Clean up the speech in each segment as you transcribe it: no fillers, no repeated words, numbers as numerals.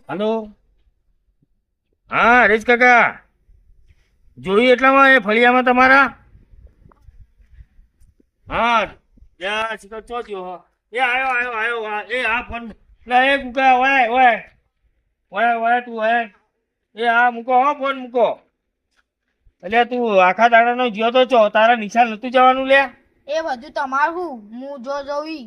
Hello. હા હરેશ કાકા, જોયું એટલામાં એ ફળિયામાં તમારા. હા ત્યાં શીખર ચો થયો હો. એ આવ્યો આવ્યો આવ્યો એ હા ફોન એટલે એ કુકા ઓય ઓય ઓય ઓય તું ઓય એ હા મૂકો હો ફોન મૂકો. એટલે તું આખા દાડાનો જ્યો તો ચો તારા નિશાળ નતું જવાનું લે. એ બધું તમારું હું જો જોઈ.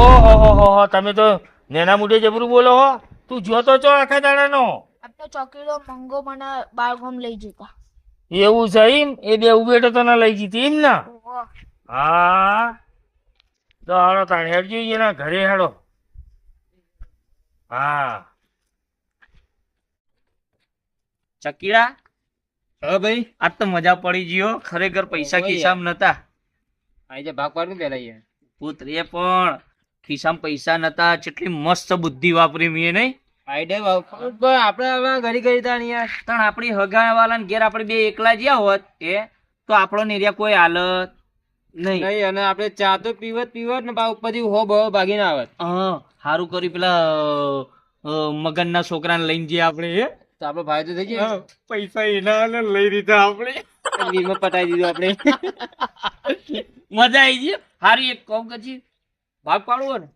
ઓહો હો હો હો તમે તો નેના મોઢે જબરું બોલો હો. તું જ્યો તો ચો આખા દાડાનો. આપનો ચોકીડો મંગો મને બાળગામ લઈ જતા. એવું છે એમ? એ બે ઉભેટો તો ના લઈ જીતી એમ ને? હા તો હાલો તાણ હેડજો એના ઘરે હેડો. હા ચકીડા, હા ભાઈ, આજ તો મજા પડી ગયો. ખરેખર પૈસા ઓય ખિસ્સામાં નતા. આજે ભાગ પાડું પેલા યાર. પુત્રીએ પણ ખિસ્સામાં પૈસા નતા. કેટલી મસ્ત બુદ્ધિ વાપરી મેં નહીં. આઈડિયા આપડે હવે ઘડી ઘડી તા યાર. પણ આપણી હગાવાળાને ઘેર આપણે બે એકલા જ્યાં હોત તો આપણો નિર્યા કોઈ હાલત નહીં. નહીં, અને આપડે ચા તો પીવત ને ઉપરથી હો બહો ભાગીને આવત. હા સારું કર્યું. પેલા મગનના છોકરાને લઈને જઈએ આપણે. તો આપડો ભાઈ તો થઈ ગયો. પૈસા એના લઈ દીધા આપણે. વીમો પટાઈ દીધું આપણે. મજા આવી ગઈ. સારી એક કામ કરજી, ભાગ પાડવો ને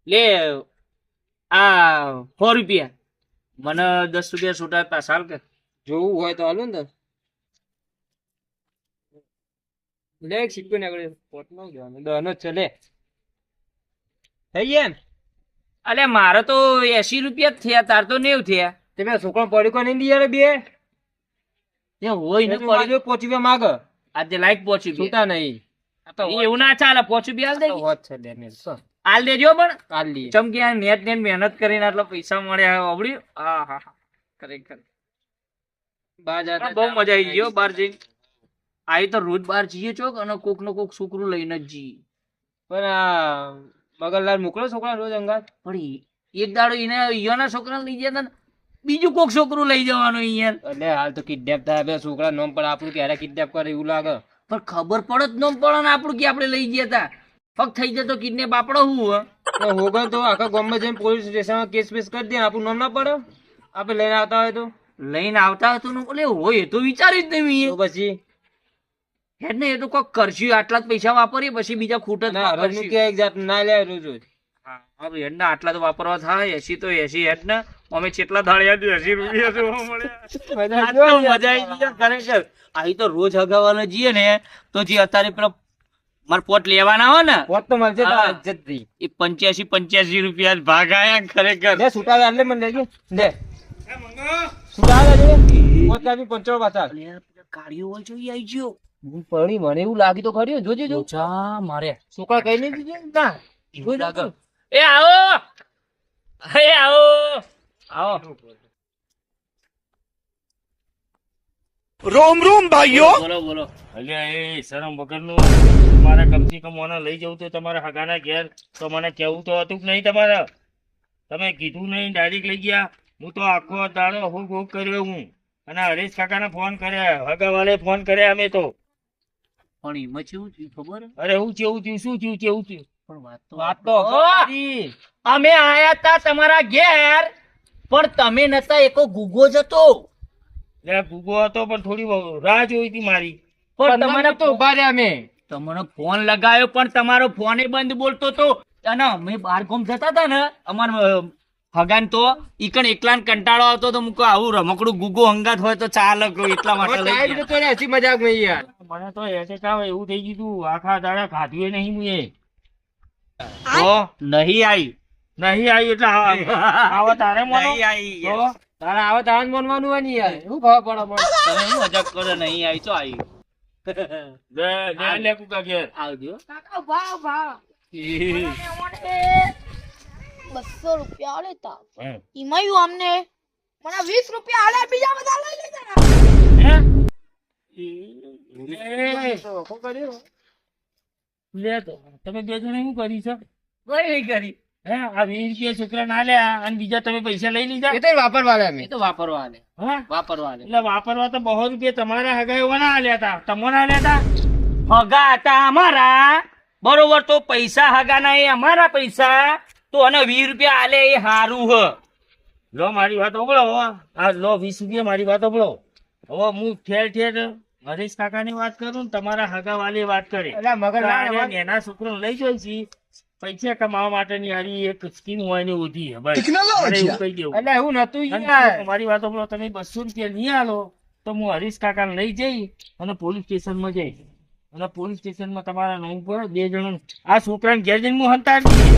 લે આ 100 રૂપિયા મને 10 રૂપિયા છૂટા પાછા હાલ કે. જોવું હોય તો હાલું ને. લે એક સિક્કો નીકળ્યો. પોટમાં જવાનું દહનો જ છે. લે થઈ ગયા ને? અલે મારે તો 80 રૂપિયા જ થયા, તાર તો 90 થયા. તે પેલા છોકરો પડી કોઈ નહીં યાર બે. એ હોય ને પડી પોચી બે માગ આજે લાઈક પહોંચી ગઈ. છૂટા નહીં. એવું ના ચાલે. 5 રૂપિયા હાલ દે. હોત છે ડેમેજ હાલ દેજો પણ કાલ લઈએ. ચમકી આ નેટ ને મહેનત કરીને આટલા પૈસા મળ્યા. આવડી હા હા હા ખરેખર બહાર જતા બહુ મજા આવી ગઈ હો બહાર જઈને. આવી તો રોજ બહાર જઈએ ચોક અને કોક નો કોક છોકરું લઈને જ જઈએ. પણ આ મગનલાલ મોકલો છોકરા રોજ અંગાત. પણ એક દાડો એને ઈયોના છોકરાને લઈ ગયા ને બીજું કોક છોકરું લઈ જવાનું અહીંયા. એટલે હાલ તો કિડનેપ થાય બે છોકરા નોમ પણ આપણું ક્યારે કિડનેપ કરે એવું લાગે. પણ ખબર પડે જ ન પડે ને આપણું કે આપણે લઈ ગયા તા. ફક્ત થઈ જતો કિડનેપ આપણો હું હોગર તો આખા ગામમાં જઈને પોલીસ સ્ટેશનમાં કેસ બેસ કરી દે. આપણું નામ ના પડે આપણે લઈને આવતા હોય તો. લઈને આવતા હતું ને બોલે હોય એ તો વિચાર્યું જ નહીં. તો પછી હેડ ને એ તો કોક કરશું. આટલા જ પૈસા વાપરીએ પછી બીજા ખૂટ જ ના રજનું વાપરશું. કે એક જાત ના લે રોજ રોજ. હા હેડ ને આટલા તો વાપરવા થાય. 80 તો 80 હેડ ને અમે કેટલા ધાડ્યા 80 રૂપિયા જોવા મળ્યા. આ તો મજા આવી ગઈ ખરેખર. અહીં તો રોજ હગાવાના જઈએ ને તો જે અત્યારે પેલા માર પોટ લેવાના હોય ને પોત તો મળશે તો હા. ઇજ્જત થઈ. એ 85 રૂપિયા જ ભાગ આયા ખરેખર. લે છૂટા એટલે મને લેજો લે છૂટા લેજો પોત કાપી 55 પાછા. ગાડીઓ હોય છે ઈ આઈ ગયો. પડી મને એવું લાગી તો ખરી. જોજે જો ઓછા મારે છોકરા કઈ નહીં દીધે ના જોઈ લાગે. લો. એ આવો આવો रोम रोम भाइयों બોલો બોલો. અલ્યા એ શરમ વગરનું તમારે કમથી કમ મને લઈ જવું તો તમારા હગાના ઘેર તો મને કેવું તો હતું કે નહીં તમારે? તમે કીધું નહીં ડાયરેક્ટ લઈ ગયા. હું તો આખો દાડો હુક હુક કર્યો હું અને હરેશ કાકાને ફોન કર્યા, હગાવાલે ફોન કર્યા અમે તો. પણ એમાં કેવું થયું ખબર? અરે હું કેવું થયું, શું થયું, કેવું થયું? પણ વાત તો ખરી. અમે આયા તા તમારા ઘેર પણ તમે નતા. એકો ગુગો જતો એટલે ભૂગો હતો પણ થોડી રાહ જોઈ હતી મારી. પણ તમને તો ઉભા રહ્યા અમે. તમને ફોન લગાવ્યો પણ તમારો ફોન બંધ બોલતો તો. અને અમે બાર ગામ જતા હતા ને અમાર હગાન તો ઈકણ એકલાને કંટાળો આવતો તો મૂકો આવું રમકડું ગુગો હંગાત હોય તો ચાલે એટલા માટે લઈ ટાઈમ ગયા. જતો રે હસી મજાક નહીં યાર. મને તો એટેક આવે એવું થઈ ગયું તું. આખા દાડા ખાધું નહીં હું એ તો નહીં આવી. નહીં આવી એટલે આવા તારે મોનો નહીં આવી તો તારા આવે તારા જ માનવાનું હોય ને યાર. શું ખબર પડે પણ. તમે શું મજાક કરો? નહીં આવી તો આવી. લે કુકા ઘેર આવજો. કાકા ભાવ ભાવ 200 રૂપિયા લેતા એમાં અમને મને 20 રૂપિયા આલે બીજા બધા લઈ લીધા. શું કર્યું? લે તો તમે બે જણા શું કરી છે? કોઈ નહીં કરી. હે આ 20 રૂપિયા છોકરા ના લ્યા અને બીજા તમે પૈસા લઈ લીધા? એ તો વાપરવા લે અમે. એ તો વાપરવા આલે. હા વાપરવા આલે. એટલે વાપરવા તો 100 રૂપિયા તમારા હગા એવા ના આલ્યા હતા, તમો ના આલ્યા હતા. હગા હતા અમારા બરોબર. તો પૈસા હગા ના એ અમારા પૈસા તો અને 20 રૂપિયા આલે એ હારું હ. લો મારી વાત ઓબળો આ લો 20 રૂપિયા મારી વાત ઓબળો. હવે હું ઠેર ઠેર હરીશ કાકાની વાત કરું ને તમારા હગાવાલી વાત કરે અલા મગર ના તારે એના છોકરો લઈ જોઈ છી પૈસા કમાવા માટેની હારી એક સ્કીમ હોય ને ઉધી હે ભાઈ મારે એવું કહી દેવું. એટલે એવું નતું અને યાર. મારી વાત ઓબળો તમે 200 રૂપિયા નહીં આલો તો હું હરીશ કાકાને લઈ જઈ અને પોલીસ સ્ટેશનમાં જઈ અને પોલીસ સ્ટેશનમાં તમારા નામ પર 2 જણ આ છોકરાને ઘેર જઈને હું હંતાડી.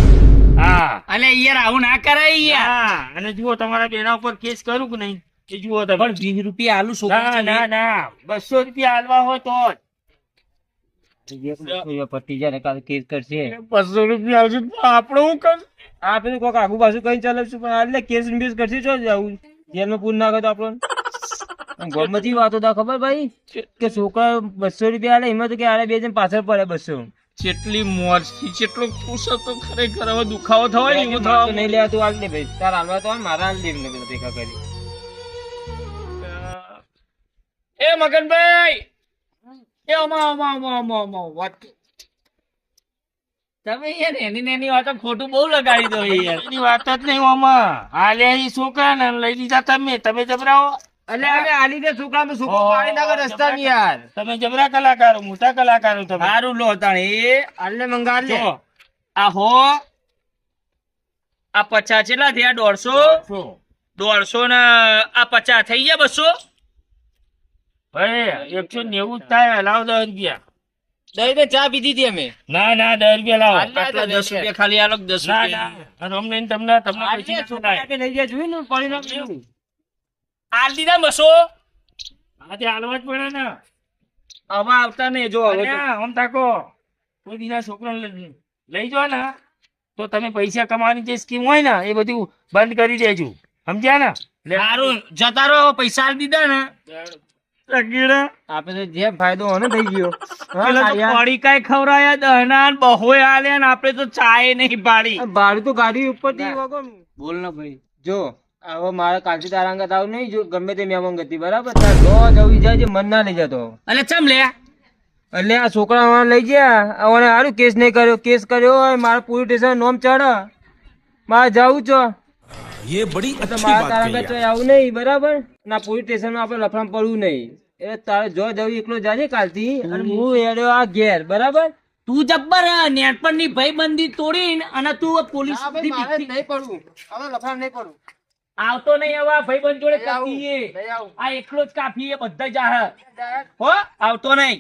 હા અલે યાર આવું ના કરાય યાર. હા અને જુઓ તમારા બેના ઉપર કેસ કરું કે નહીં એ જુઓ તમે. પણ 20 રૂપિયા આલુ ના છોકરા ના ના 200 રૂપિયા આલવા હોય તો જ પતિ જાય કાલ કેસ કરશે. 200 રૂપિયા આવશે તો આપણે શું કર આ પેલું કોક આગુ પાછું કઈ ચલાવશું પણ એટલે કેસ બેસ કરશે છો જવું જેલમાં પૂર ના કરે તો આપણને ગમતી વાતો તો ખબર ભાઈ કે છોકરા 200 રૂપિયા આલે એમાં તો કે આલે 2 જણ પાછળ પડે 200 જેટલી મોજ જેટલો પૂછો તો ખરેખર હવે દુખાવો થવાય ને એવું તો થવા નહીં લેવા તું આલ દે ભાઈ તાર હાલવા તો હોય, મારા હાલ દે ને ભેગા કરી એ મગનભાઈ એ અમા વાત તમે યાર એની નાની વાતો ખોટું બહુ લગાડી દો યાર. એની વાત જ નહીં આમાં હાલ્યા ઈ છોકરા ને લઈ લીધા તમે જબરાઓ એટલે હવે આલી દે છોકરામાં છોકરો પાડી નાખે રસ્તામાં યાર તમે જબરા કલાકારો મોટા કલાકારો તમે હારું લો તાણે એ આલે મંગા લે જો, આ હો આ 50 કેટલા થયા 150 150 ને આ 50 થઈ ગયા 200. ભાઈ 190 જ થાય લાવ 10 રૂપિયા. દઈ દે ચા પીધી હતી અમે ના ના 10 રૂપિયા લાવો આટલા 10 રૂપિયા ખાલી આલો 10 ના રૂપિયા ના અમને ને તમને આલે પૈસા છોકરા ના કે લઈ જાય જોઈ ને પાડી નાખ્યું આલ દીધા 200. આજે હાલવા જ પડે ને હવે આવતા નહીં જો હવે તો. અને આમ તાકો કોઈ દીના છોકરો લઈ જાઓ ને તો તમે પૈસા કમાવાની જે સ્કીમ હોય ને એ બધું બંધ કરી દેજો સમજ્યા ને હારું જતા રહો પૈસા આલ દીધા ને આપણે તો જે ફાયદો હોય ને થઈ ગયો પેલા તો પડી કાંઈ ખવરાયા દહના ને બહોય આલ્યા ને આપણે તો ચાય નહીં પાડી. ભાડું તો ગાડી ઉપરથી વગર બોલ ને ભાઈ. જો હવે મારે કાલથી તારા અંગત આવું નહીં જો ગમે તે મહેમાન ગતિ બરાબર તાર જો જવી જાય છે મન ના લઈ જતો અલે ચમ લે એટલે આ છોકરા વાળા લઈ ગયા હવે હારું કેસ નહીં કર્યો કેસ કર્યો હોય મારે પોલીસ સ્ટેશન નોમ ચડે મારે જવું છો ये बड़ी તો अच्छी મારે बात તારા कही અંગત ચોય આવું નહીં બરાબર ના પોલીસ સ્ટેશનમાં આપણે લફડામાં પડવું નહીં એટલે તારે જો જવું એકલો જાજે કાલથી અને હું હેડ્યો આ ઘેર બરાબર તું જબ્બર નેટપણની ભાઈબંધી તોડીને અને તું પોલીસ નહીં પડવું હવે લફડામાં નહીં પડવું આવતો નહીં હવે આ ભાઈબંધ જોડે નહીં આવું. કપીએ. નહીં આવું. આ એકલો જ કાફી એ બધા જાહ હો આવતો નહીં